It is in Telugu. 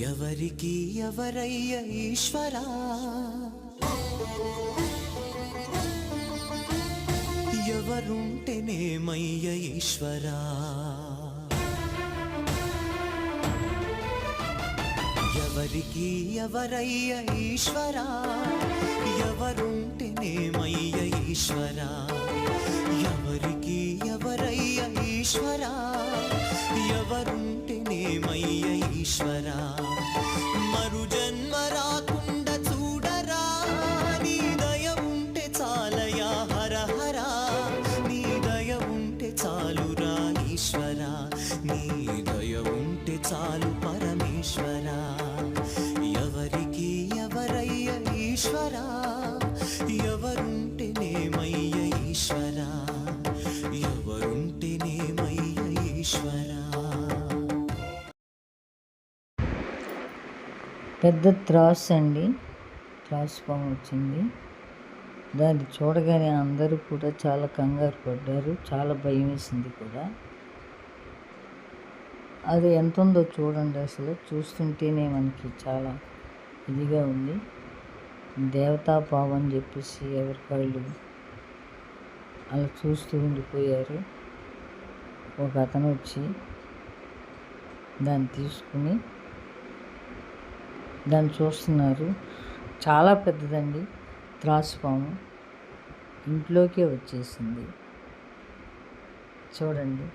ఎవరికి ఎవరయ్య ఈశ్వరా, ఎవరుంటేనేమయ్య ఈశ్వరా, ఎవరికి ఎవరయ్య ఈశ్వరా, ఎవరుంటేనేమయ్య ఈశ్వరా, ఎవరికి ఎవరయ్య ఈశ్వరా, ఎవరుంటేనేమయ్య ఈశ్వరా, మరు జన్మ రాకుండా చూడరా, నీ దయ ఉంటే చాలయా హర హర, నీ దయ ఉంటే చాలురా ఈశ్వరా, నీ దయ ఉంటే చాలు పరమేశ్వరా, ఎవరికి ఎవరయ్య ఈశ్వరా, ఎవరుంటేనేమయ్య ఈశ్వరా, ఎవరుంటేనేమయ్య ఈశ్వరా. పెద్ద త్రాస్ అండి, త్రాస్ పాము వచ్చింది. దాన్ని చూడగానే అందరూ కూడా చాలా కంగారు పడ్డారు, చాలా భయం వేసింది కూడా. అది ఎంత ఉందో చూడండి, అసలు చూస్తుంటేనే మనకి చాలా ఇదిగా ఉంది. దేవతా పాము అని చెప్పేసి ఎవరికాళ్ళు అలా చూస్తూ ఉండిపోయారు. ఒక అతను వచ్చి దాన్ని తీసుకుని దాన్ని చూస్తున్నారు. చాలా పెద్దదండి త్రాసు పాము, ఇంట్లోకే వచ్చేసింది చూడండి.